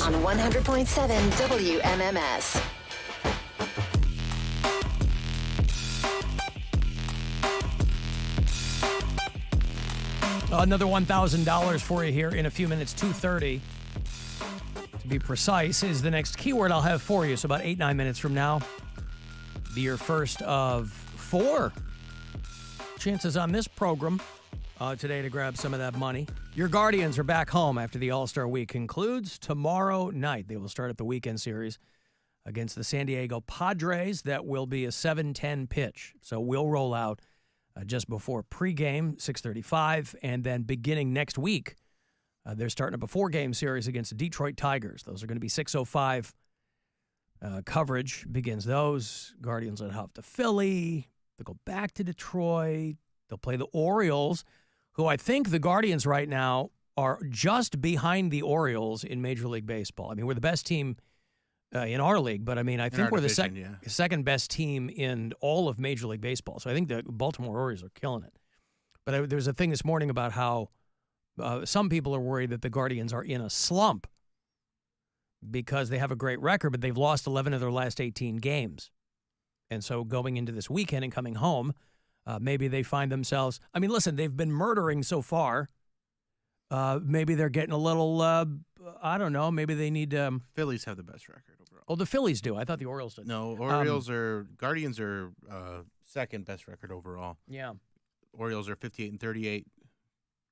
On 100.7 WMMS. Another $1,000 for you here in a few minutes. 2:30 to be precise is the next keyword I'll have for you. So about 8-9 minutes from now, be your first of 4 chances on this program today to grab some of that money. Your Guardians are back home after the All-Star Week concludes tomorrow night. They will start at the weekend series against the San Diego Padres. That will be a 7:10 pitch. So we'll roll out just before pregame, 6:35, and then beginning next week, they're starting up a 4-game series against the Detroit Tigers. Those are going to be 6:05 coverage. Begins those. Guardians will head to Philly. They'll go back to Detroit. They'll play the Orioles, who I think the Guardians right now are just behind the Orioles in Major League Baseball. I mean, we're the best team in our league, but I mean, I think we're the second best team in all of Major League Baseball. So I think the Baltimore Orioles are killing it. But there's a thing this morning about how some people are worried that the Guardians are in a slump because they have a great record, but they've lost 11 of their last 18 games. And so going into this weekend and coming home, maybe they find themselves, I mean, listen, they've been murdering so far. Maybe they're getting a little, I don't know, maybe they need... Phillies have the best record overall. Oh, the Phillies do. I thought the Orioles did. No, Guardians are second best record overall. Yeah. Orioles are 58-38.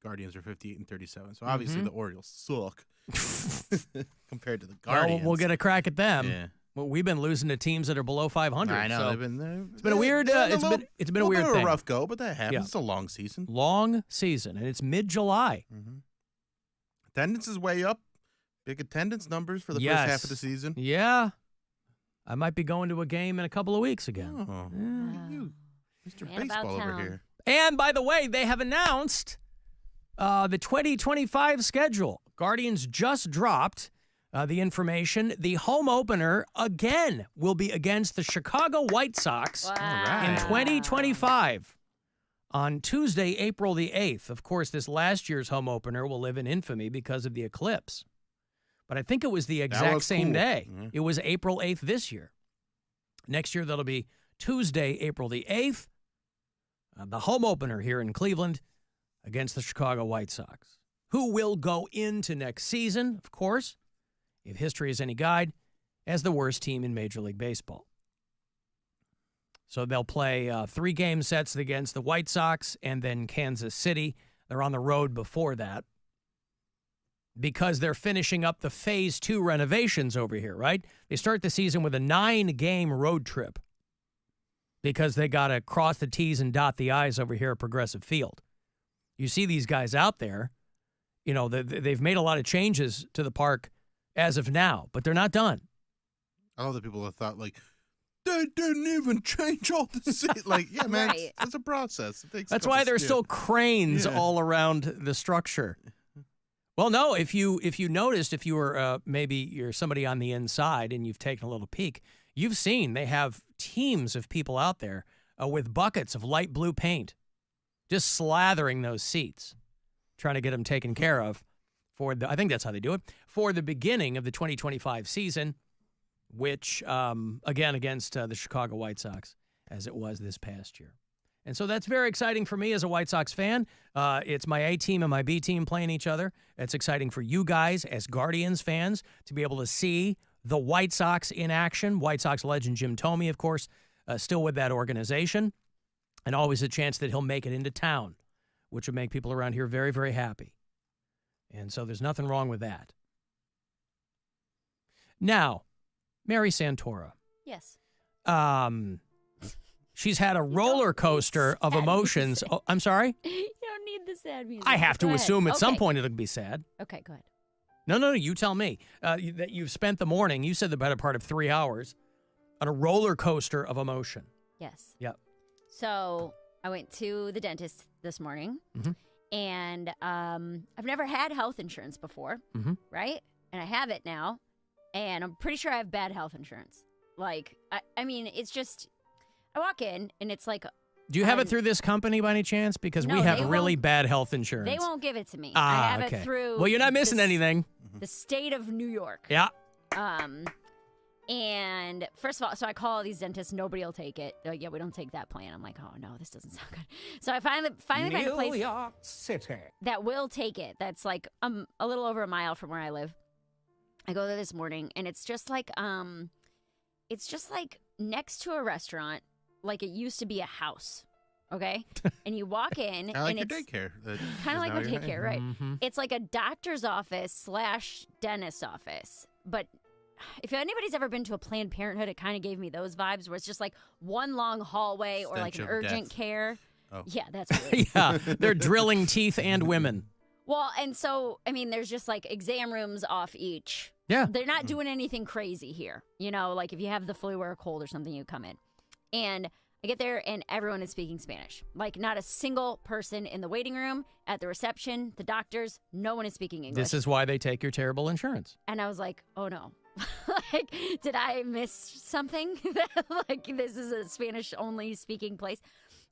Guardians are 58-37. So obviously the Orioles suck compared to the Guardians. Well, we'll get a crack at them. Yeah. Well, we've been losing to teams that are below 500. I know. So They've been, it's been a weird. It's been a weird thing. A rough go, but that happens. Yeah. It's a long season. Long season, and it's mid-July. Mm-hmm. Attendance is way up. Big attendance numbers for the first half of the season. Yeah. I might be going to a game in a couple of weeks again. Oh, you, Mr. Baseball over here. And by the way, they have announced the 2025 schedule. Guardians just dropped the information. The home opener, again, will be against the Chicago White Sox in 2025 on Tuesday, April the 8th. Of course, this last year's home opener will live in infamy because of the eclipse. But I think it was the exact same day. Mm-hmm. It was April 8th this year. Next year, that'll be Tuesday, April the 8th. The home opener here in Cleveland against the Chicago White Sox, who will go into next season, of course, if history is any guide, as the worst team in Major League Baseball. So they'll play 3-game sets against the White Sox and then Kansas City. They're on the road before that because they're finishing up the Phase 2 renovations over here, right? They start the season with a 9-game road trip because they got to cross the T's and dot the I's over here at Progressive Field. You see these guys out there, you know, they've made a lot of changes to the park as of now, but they're not done. I know that people have thought, like, they didn't even change all the seats. Like, yeah, man, right. It's a process. That's why there's still cranes all around the structure. Well, no, if you noticed, if you were maybe you're somebody on the inside and you've taken a little peek, you've seen they have teams of people out there with buckets of light blue paint, just slathering those seats, trying to get them taken care of for I think that's how they do it, for the beginning of the 2025 season, which, again, against the Chicago White Sox, as it was this past year. And so that's very exciting for me as a White Sox fan. It's my A team and my B team playing each other. It's exciting for you guys as Guardians fans to be able to see the White Sox in action. White Sox legend Jim Thome, of course, still with that organization. And always a chance that he'll make it into town, which would make people around here very, very happy. And so there's nothing wrong with that. Now, Mary Santora. Yes. She's had a roller coaster of emotions. Oh, I'm sorry? You don't need the sad music. I have to assume at some point it'll be sad. Okay, go ahead. No, you tell me. That you've spent the morning, you said the better part of 3 hours, on a roller coaster of emotion. Yes. Yep. So I went to the dentist this morning, and I've never had health insurance before, right? And I have it now, and I'm pretty sure I have bad health insurance. Like, I mean, it's just, I walk in, and it's like... Do you have it through this company by any chance? Because we have really bad health insurance. They won't give it to me. I have it through... Well, you're not missing anything. the state of New York. Yeah. And first of all, so I call all these dentists. Nobody will take it. They're like, yeah, we don't take that plan. I'm like, oh no, this doesn't sound good. So I finally find a place New York City. that will take it. That's like a little over a mile from where I live. I go there this morning, and it's just like next to a restaurant, like it used to be a house. Okay, and you walk in, I like and your it's daycare. kind of like a daycare, right? Mm-hmm. It's like a doctor's office / dentist office. But if anybody's ever been to a Planned Parenthood, it kind of gave me those vibes where it's just like one long hallway or like Stench an of urgent death. care. Oh. Yeah, that's weird. Yeah, they're drilling teeth and women. Well, and so, I mean, there's just like exam rooms off each. Yeah. They're not doing anything crazy here. You know, like if you have the flu or a cold or something, you come in. And I get there and everyone is speaking Spanish. Like not a single person in the waiting room, at the reception, the doctors, no one is speaking English. This is why they take your terrible insurance. And I was like, oh no. Like, did I miss something? Like this is a Spanish only speaking place.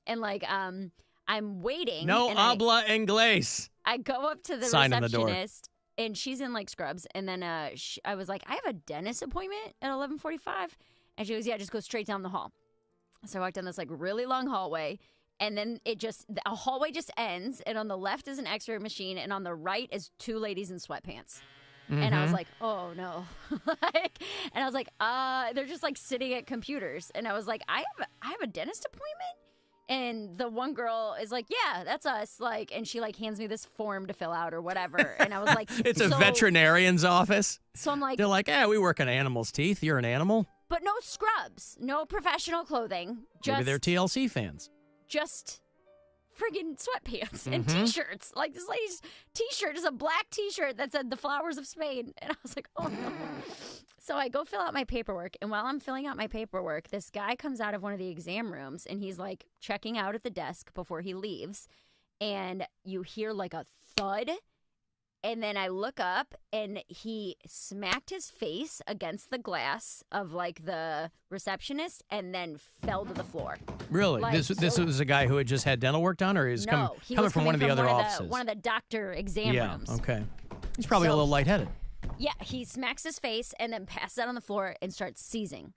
And like, I'm waiting. No and habla inglés. I go up to the Sign on the door. receptionist, and she's in like scrubs. And then I was like, I have a dentist appointment at 11:45, and she goes, yeah, just go straight down the hall. So I walked down this like really long hallway, and then a hallway just ends, and on the left is an X-ray machine, and on the right is two ladies in sweatpants. And I was like, oh no. And I was like, they're just like sitting at computers. And I was like, I have a dentist appointment? And the one girl is like, yeah, that's us. Like, and she like hands me this form to fill out or whatever. And I was like, It's a veterinarian's office. So I'm like, They're like, we work on animals' teeth. You're an animal. but no scrubs, no professional clothing. Maybe they're TLC fans. Just friggin' sweatpants and T-shirts. Like this lady's T-shirt is a black T-shirt that said "The Flowers of Spain," and I was like, "Oh no!" So I go fill out my paperwork, and while I'm filling out my paperwork, this guy comes out of one of the exam rooms, and he's like checking out at the desk before he leaves, and you hear like a thud. And then I look up, and he smacked his face against the glass of like the receptionist, and then fell to the floor. Really? Like, This so- was a guy who had just had dental work done, or is No, he coming was from one of the other offices? One of the doctor exam yeah. rooms. Okay. He's probably a So- little lightheaded. Yeah, he smacks his face and then passes out on the floor and starts seizing.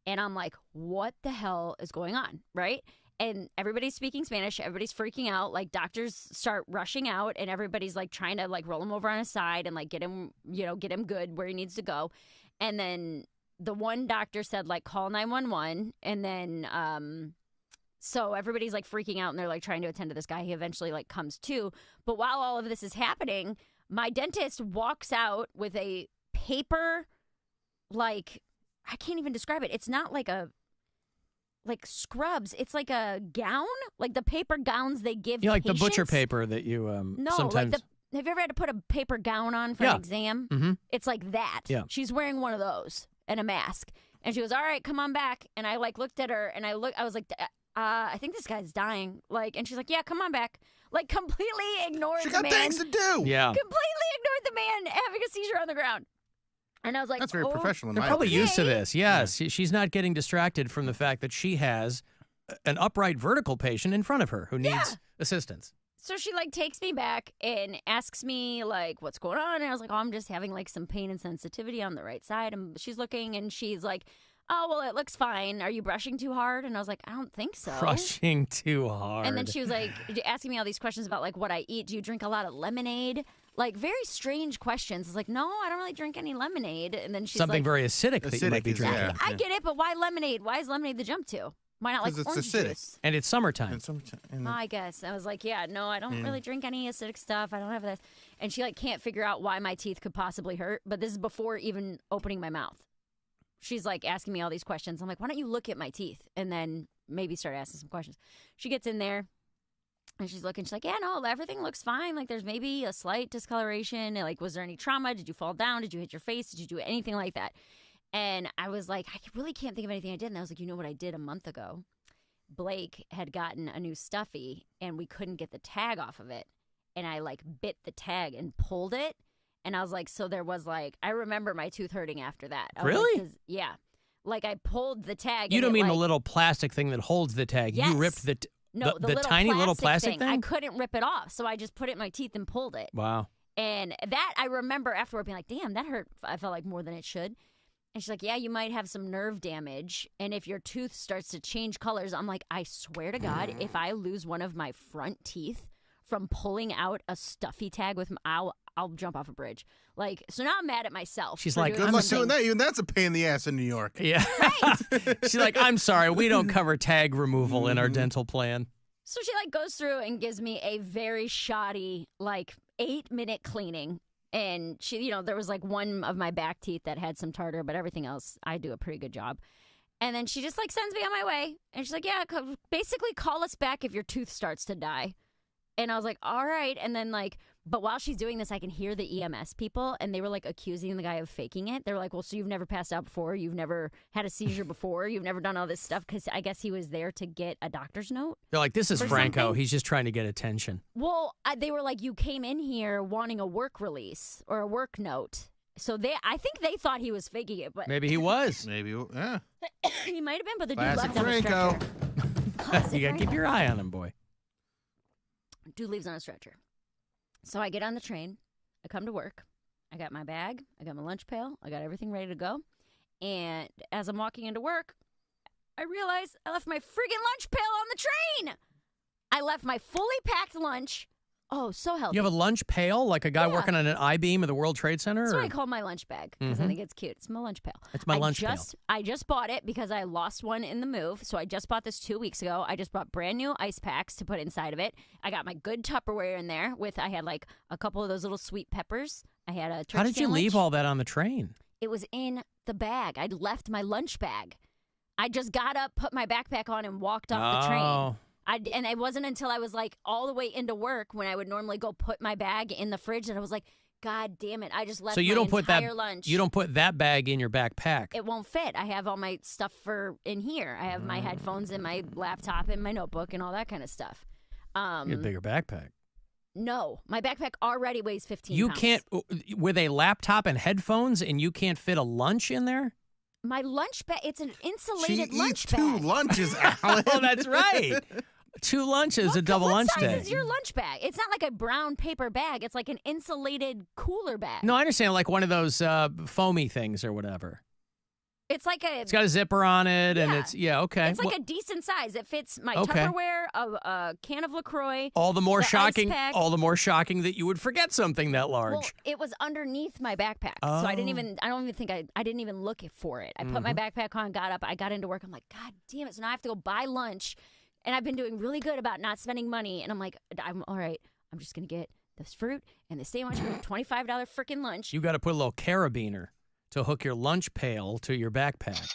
And I'm like, what the hell is going on? Right? And everybody's speaking Spanish. Everybody's freaking out. Like doctors start rushing out, and everybody's like trying to like roll him over on his side and like get him good where he needs to go. And then the one doctor said like call 911, and then so everybody's like freaking out and they're like trying to attend to this guy. He eventually like comes to. But while all of this is happening, my dentist walks out with a paper, like I can't even describe it. It's not like scrubs. It's like a gown, like the paper gowns they give. Yeah, like the butcher patients. paper that you No, sometimes. like have you ever had to put a paper gown on for Yeah. an exam? Mhm. It's like that. Yeah. She's wearing one of those and a mask, and she goes, "All right, come on back." And I like looked at her, and I was like, I think this guy's dying. Like, and she's like, "Yeah, come on back." Like, completely ignored She the got man. things to do. Yeah. Completely ignored the man having a seizure on the ground. And I was like, That's very professional in They're my probably opinion. used to this. Yes. She's not getting distracted from the fact that she has an upright vertical patient in front of her who needs assistance. So she like takes me back and asks me like, what's going on? And I was like, oh, I'm just having like some pain and sensitivity on the right side. And she's looking and she's like, oh, well, it looks fine. Are you brushing too hard? And I was like, I don't think so. Crushing too hard. And then she was like asking me all these questions about like what I eat. Do you drink a lot of lemonade? Like very strange questions. It's like, no, I don't really drink any lemonade. And then she's something like, very acidic that you might be Acidic is- drinking. yeah. I get it, but why lemonade? Why is lemonade the jump to? Why not like 'Cause it's orange acidic. juice? And it's summertime. And summertime. And I guess. I was like, yeah, no, I don't really drink any acidic stuff. I don't have this. And she like can't figure out why my teeth could possibly hurt. But this is before even opening my mouth. She's like asking me all these questions. I'm like, why don't you look at my teeth and then maybe start asking some questions? She gets in there and she's looking. She's like, yeah, no, everything looks fine. Like there's maybe a slight discoloration. Like, was there any trauma? Did you fall down? Did you hit your face? Did you do anything like that? And I was like, I really can't think of anything I did. And I was like, you know what I did a month ago? Blake had gotten a new stuffy and we couldn't get the tag off of it. And I like bit the tag and pulled it. And I was like, so there was like, I remember my tooth hurting after that. I was like, Really? 'cause- yeah. Like I pulled the tag. You and don't it, mean the like- little plastic thing that holds the tag. Yes. You ripped No, the tiny little plastic I thing? couldn't rip it off. So I just put it in my teeth and pulled it. Wow. And that I remember afterward being like, damn, that hurt. I felt like more than it should. And she's like, yeah, you might have some nerve damage. And if your tooth starts to change colors, I'm like, I swear to God, if I lose one of my front teeth from pulling out a stuffy tag with I'll jump off a bridge. Like, so now I'm mad at myself. She's for like, doing Good luck something- doing that. Even that's a pain in the ass in New York. Yeah. She's like, I'm sorry, we don't cover tag removal in our dental plan. So she like goes through and gives me a very shoddy, like 8-minute cleaning. And she, you know, there was like one of my back teeth that had some tartar, but everything else, I do a pretty good job. And then she just like sends me on my way. And she's like, yeah, basically call us back if your tooth starts to die. And I was like, all right. And then like, but while she's doing this, I can hear the EMS people. And they were like accusing the guy of faking it. They were like, well, so you've never passed out before. You've never had a seizure before. You've never done all this stuff. Because I guess he was there to get a doctor's note. They're like, this is Or Franco. something. He's just trying to get attention. Well, they were like, you came in here wanting a work release or a work note. So I think they thought he was faking it, but Maybe he was. Maybe, yeah. he might have been. But the dude Classic left on a Franco. stretcher. Classic You got to keep Franco. your eye on him, boy. Dude leaves on a stretcher. So I get on the train. I come to work. I got my bag. I got my lunch pail. I got everything ready to go. And as I'm walking into work, I realize I left my friggin' lunch pail on the train. I left my fully packed lunch. Oh, so healthy. You have a lunch pail, like a guy Yeah. working on an I-beam of the World Trade Center? That's what or- I call my lunch bag because I think it's cute. It's my lunch pail. It's my lunch pail. I just bought it because I lost one in the move. So I just bought this 2 weeks ago. I just bought brand new ice packs to put inside of it. I got my good Tupperware in there I had like a couple of those little sweet peppers. I had a turkey How did you sandwich. leave all that on the train? It was in the bag. I'd left my lunch bag. I just got up, put my backpack on, and walked off the train. Oh. And it wasn't until I was like all the way into work when I would normally go put my bag in the fridge that I was like, God damn it! I just left So you my don't put that entire lunch. you don't put that bag in your backpack. It won't fit. I have all my stuff in here. I have my headphones and my laptop and my notebook and all that kind of stuff. You get a bigger backpack. No, my backpack already weighs 15 You pounds. can't with a laptop and headphones, and you can't fit a lunch in there. My lunch bag. It's an She insulated eats lunch 2 bag. lunches, Alan. Oh, that's right. 2 lunches, a double what lunch size day. is your lunch bag? It's not like a brown paper bag. It's like an insulated cooler bag. No, I understand, like one of those foamy things or whatever. It's like a. It's got a zipper on it, and Yeah. okay. It's like a decent size. It fits my Okay. Tupperware, a can of LaCroix. all the more the ice shocking. pack. All the more shocking that you would forget something that large. Well, it was underneath my backpack, so I didn't even. I don't even think I didn't even look for it. I put my backpack on, got up, I got into work. I'm like, God damn it! So now I have to go buy lunch, and I've been doing really good about not spending money. And I'm like, I'm all right. I'm just gonna get this fruit and the sandwich for $25 freaking lunch. You got to put a little carabiner to hook your lunch pail to your backpack.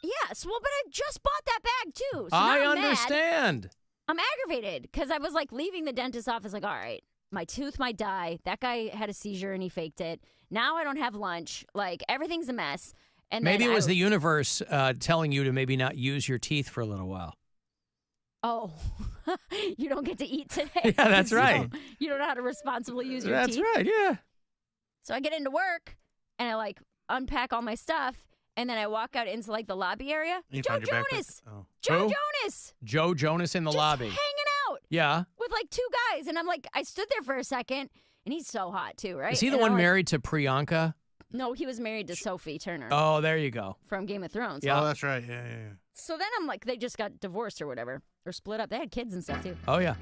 Yes, well, but I just bought that bag too. So I now I'm mad. understand. I'm aggravated because I was like leaving the dentist's office like, all right, my tooth might die. That guy had a seizure and he faked it. Now I don't have lunch. Like everything's a mess. And Maybe then it was the universe telling you to maybe not use your teeth for a little while. Oh, you don't get to eat today. Yeah, that's So right. You don't know how to responsibly use your That's teeth. right, yeah. So I get into work and I like unpack all my stuff. And then I walk out into like the lobby area. You Joe found your backpack. Jonas. Oh. Joe Who? Jonas. Joe Jonas in the Just lobby. hanging out Yeah. with like 2 guys. And I'm like, I stood there for a second. And he's so hot too, right? Is he the And one I'm like, married to Priyanka? No, he was married to Sophie Turner Oh, there you go. from Game of Thrones. Yeah. Oh, that's right. Yeah. So then I'm like, they just got divorced or whatever, or split up. They had kids and stuff too. Oh, yeah.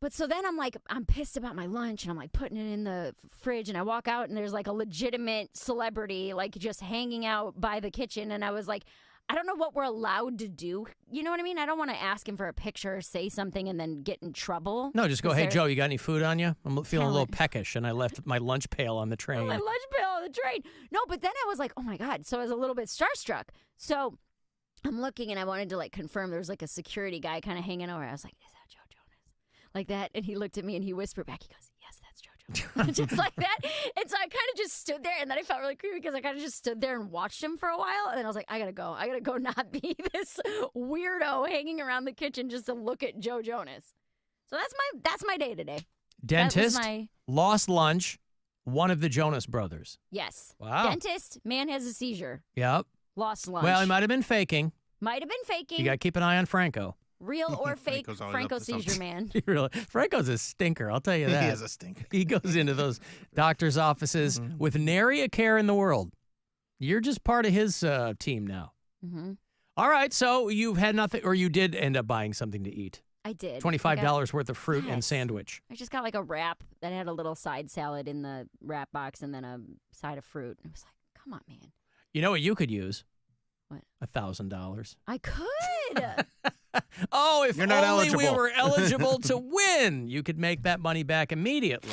But so then I'm like, I'm pissed about my lunch and I'm like putting it in the fridge and I walk out and there's like a legitimate celebrity like just hanging out by the kitchen. And I was like, I don't know what we're allowed to do. You know what I mean? I don't want to ask him for a picture or say something and then get in trouble. No, just go, Is hey, there- Joe, you got any food on you? I'm feeling a little Talent. peckish, and I left my lunch pail on the train. My lunch pail on the train. No, but then I was like, oh my God. So I was a little bit starstruck. So I'm looking and I wanted to like confirm there was like a security guy kind of hanging over. I was like, is that Joe Jonas? Like that. And he looked at me and he whispered back. He goes, yes, that's Joe Jonas. Just like that. And so I kind of just stood there and then I felt really creepy because I kind of just stood there and watched him for a while. And then I was like, I gotta go. I gotta go not be this weirdo hanging around the kitchen just to look at Joe Jonas. So that's my day today. Dentist, my- lost lunch, one of the Jonas brothers. Yes. Wow. Dentist, man has a seizure. Yep. Lost lunch. Well, he might have been faking. Might have been faking. You got to keep an eye on Franco. Real or fake, Franco's always Franco up to sees your something. man. Really, Franco's a stinker. I'll tell you that. He is a stinker. He goes into those doctor's offices with nary a care in the world. You're just part of his team now. Mm-hmm. All right, so you've had nothing, or you did end up buying something to eat. I did. $25 worth of fruit and Yes. sandwich. I just got like a wrap that had a little side salad in the wrap box and then a side of fruit. It was like, come on, man. You know what you could use? What? $1,000. I could. Oh, if You're not only we eligible. were eligible to win. You could make that money back immediately.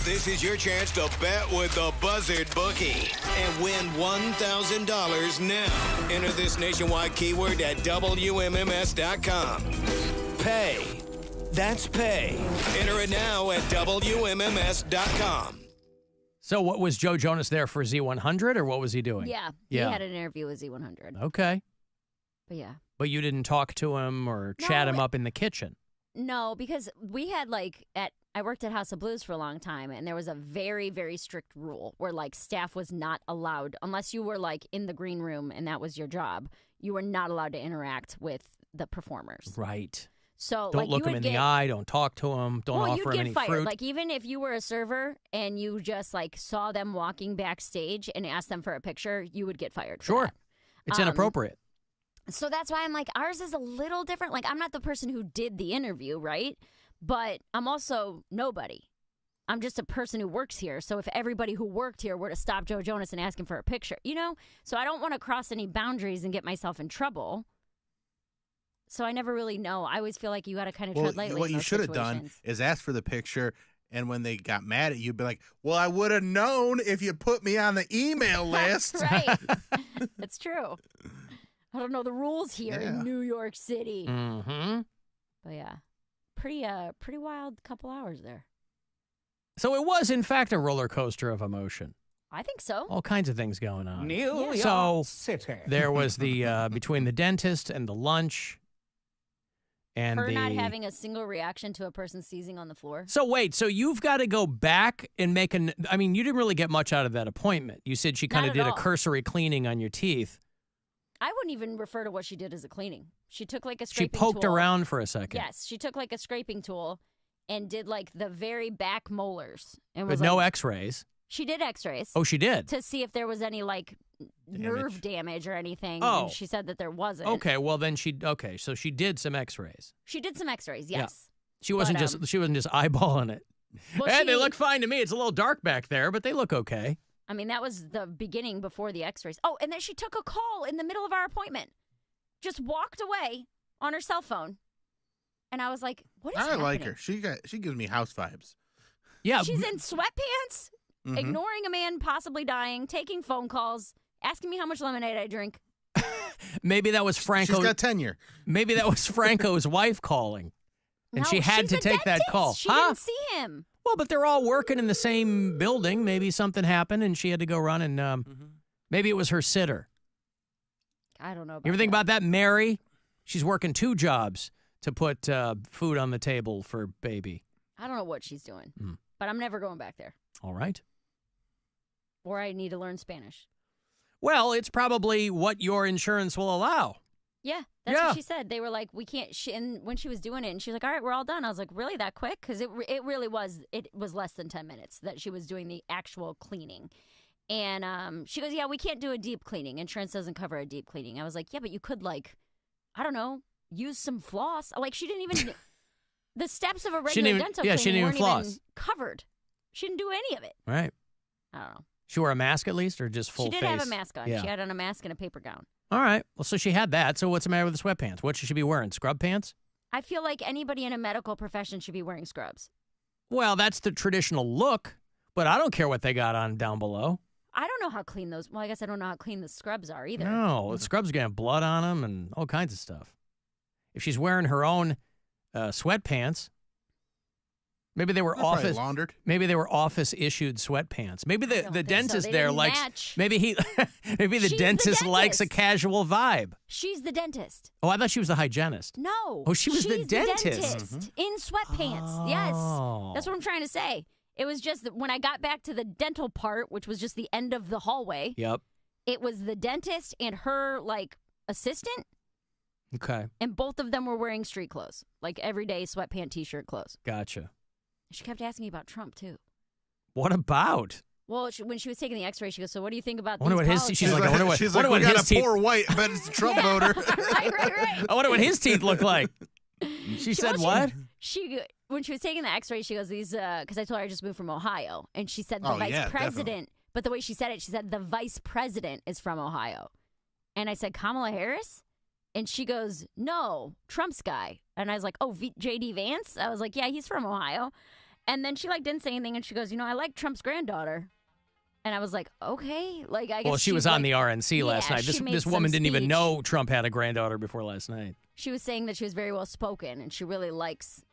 This is your chance to bet with the Buzzard Bookie and win $1,000 now. Enter this nationwide keyword at WMMS.com. Pay. That's pay. Enter it now at WMMS.com. So what, was Joe Jonas there for Z100, or what was he doing? Yeah. Yeah. He had an interview with Z100. Okay. But yeah. But you didn't talk to him or chat him No. up in the kitchen. No, because we had I worked at House of Blues for a long time, and there was a very, very strict rule where staff was not allowed, unless you were in the green room and that was your job, you were not allowed to interact with the performers. Right. So Don't look him in the eye. Don't talk to him. Don't offer him you'd any get fired. fruit. Even if you were a server and you just saw them walking backstage and asked them for a picture, you would get fired. For Sure. that. It's inappropriate. So that's why I'm ours is a little different. I'm not the person who did the interview, right? But I'm also nobody. I'm just a person who works here. So if everybody who worked here were to stop Joe Jonas and ask him for a picture, so I don't want to cross any boundaries and get myself in trouble. So I never really know. I always feel like you got to kind of tread lightly. What in you those should have done situations. is ask for the picture, and when they got mad at you, be like, well, I would have known if you put me on the email list. Right. That's true. I don't know the rules here Yeah. in New York City. Mm-hmm. But yeah, pretty wild couple hours there. So it was, in fact, a roller coaster of emotion. I think so. All kinds of things going on. New York So City. there was the between the dentist and the lunch, and Her the not having a single reaction to a person seizing on the floor. So wait, so you've got to go back and make I mean, you didn't really get much out of that appointment. You said she kind Not of at did a all. cursory cleaning on your teeth. I wouldn't even refer to what she did as a cleaning. She took a She scraping poked tool. around for a second. Yes, she took a scraping tool and did the very back molars and But was no x-rays. She did X-rays. Oh, she did? To see if there was any nerve damage or anything. Oh. And she said that there wasn't. Okay, well then so she did some x-rays. She did some X-rays. Yeah. Yes. She wasn't But, just eyeballing it. Well, Hey, they she- look fine to me. It's a little dark back there, but they look okay. I mean, that was the beginning before the X-rays. Oh, and then she took a call in the middle of our appointment. Just walked away on her cell phone. And I was like, what is I happening? like her. She gives me house vibes. Yeah. She's in sweatpants, Mhm. ignoring a man possibly dying, taking phone calls, asking me how much lemonade I drink. Maybe that was Franco. She's got tenure. Maybe that was Franco's wife calling. And No, she had she's to the take that dentist. call. She Huh? didn't see him. Well, but they're all working in the same building. Maybe something happened and she had to go run and maybe it was her sitter. I don't know about You ever think that. about that, Mary? She's working 2 jobs to put food on the table for baby. I don't know what she's doing. Mm. But I'm never going back there. All right. Or I need to learn Spanish. Well, it's probably what your insurance will allow. Yeah, that's Yeah. what she said. They were like, we can't. And when she was doing it, and she was like, all right, we're all done. I was like, really, that quick? Because it really was. It was less than 10 minutes that she was doing the actual cleaning. And she goes, yeah, we can't do a deep cleaning. Insurance doesn't cover a deep cleaning. I was like, yeah, but you could I don't know, use some floss. She didn't even. The steps of a She didn't regular even- dental yeah, cleaning she didn't even weren't floss. even covered. She didn't do any of it. Right. I don't know. She wore a mask at least or just full She did face? have a mask on. Yeah. She had on a mask and a paper gown. All right. Well, so she had that. So what's the matter with the sweatpants? What should she be wearing? Scrub pants? I feel like anybody in a medical profession should be wearing scrubs. Well, that's the traditional look, but I don't care what they got on down below. I don't know how clean those. Well, I guess I don't know how clean the scrubs are either. No, the scrubs are going to have blood on them and all kinds of stuff. If she's wearing her own sweatpants, maybe they were They're probably office. laundered. Maybe they were office issued sweatpants. Maybe I the don't think so. dentist They there didn't likes. match. Maybe he. Maybe the She's the dentist likes a dentist. casual vibe. She's the dentist. Oh, I thought she was the hygienist. No. Oh, she was the She's dentist. in sweatpants. Yes. Oh. That's what I'm trying to say. It was just that when I got back to the dental part, which was just the end of the hallway, Yep. it was the dentist and her assistant. Okay. And both of them were wearing street clothes, like everyday sweatpant, T-shirt clothes. Gotcha. She kept asking me about Trump, too. What about? Well, when she was taking the X-ray, she goes, so what do you think about I wonder these what his politics?" she's like, I wonder what, she's wonder like, we what got his a teeth. poor white. I bet it's a Trump voter. right. I wonder what his teeth look like. She said what? When she was taking the X-ray, she goes, "These," because I told her I just moved from Ohio, and she said the Oh, vice yeah, president. definitely. But the way she said it, she said the vice president is from Ohio, and I said Kamala Harris, and she goes, "No, Trump's guy," and I was like, "Oh, JD Vance." I was like, "Yeah, he's from Ohio," and then she didn't say anything, and she goes, "I like Trump's granddaughter." And I was like, okay. I guess Well, she was on the RNC last night. she made This some woman didn't even speech. know Trump had a granddaughter before last night. She was saying that she was very well spoken, and she really likes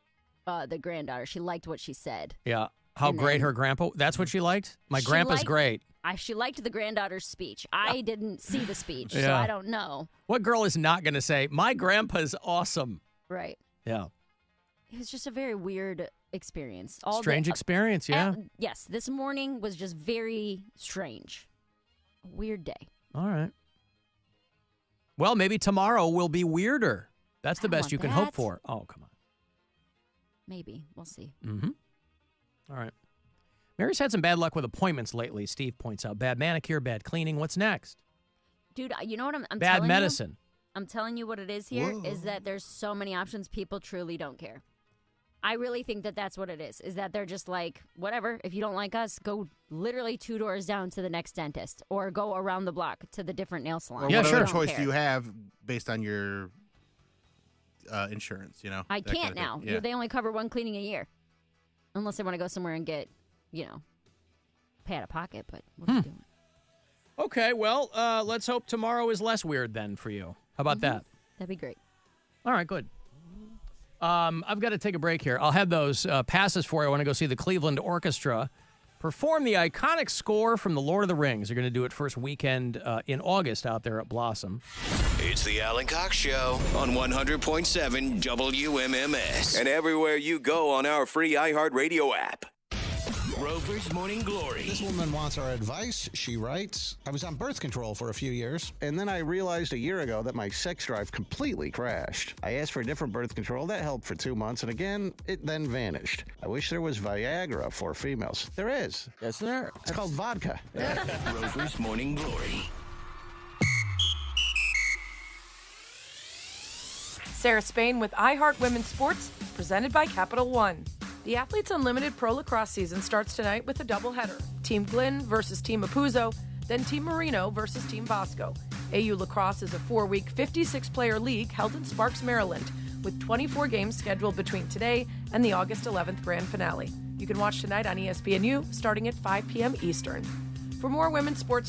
the granddaughter. She liked what she said. Yeah. How And great then- her grandpa. That's what she liked? My She grandpa's liked- great. She liked the granddaughter's speech. I didn't see the speech, so Yeah. I don't know. What girl is not going to say, my grandpa's awesome? Right. Yeah. It was just a very weird experience. Strange experience, yeah. Yes, this morning was just very strange. A weird day. All right. Well, maybe tomorrow will be weirder. That's the I best want you can hope that. for. Oh, come on. Maybe. We'll see. Mm-hmm. All right. Mary's had some bad luck with appointments lately, Steve points out. Bad manicure, bad cleaning. What's next? Dude, you know what I'm Bad telling medicine. you? I'm telling you what it is here is Whoa. that there's so many options, people truly don't care. I really think that that's what it is that they're just like, whatever, if you don't like us, go literally 2 doors down to the next dentist or go around the block to the different nail salon. Or Yeah, what sure. other Don't choice care. do you have based on your insurance? I that kind can't of thing. now. Yeah. They only cover one cleaning a year. Unless I want to go somewhere and get, pay out of pocket, but what are you doing? Okay, well, let's hope tomorrow is less weird then for you. How about that? That'd be great. All right, good. I've got to take a break here. I'll have those passes for you. I want to go see the Cleveland Orchestra perform the iconic score from The Lord of the Rings. They're going to do it first weekend in August out there at Blossom. It's the Alan Cox Show on 100.7 WMMS. And everywhere you go on our free iHeartRadio app. Rover's Morning Glory. This woman wants our advice. She writes, I was on birth control for a few years, and then I realized a year ago that my sex drive completely crashed. I asked for a different birth control. That helped for 2 months, and again, it then vanished. I wish there was Viagra for females. There is. Yes, sir. It's called vodka. Rover's Morning Glory. Sarah Spain with iHeart Women's Sports, presented by Capital One. The Athletes Unlimited Pro Lacrosse season starts tonight with a doubleheader. Team Glynn versus Team Apuzzo, then Team Marino versus Team Bosco. AU Lacrosse is a 4-week, 56-player league held in Sparks, Maryland, with 24 games scheduled between today and the August 11th grand finale. You can watch tonight on ESPNU starting at 5 p.m. Eastern. For more women's sports stories,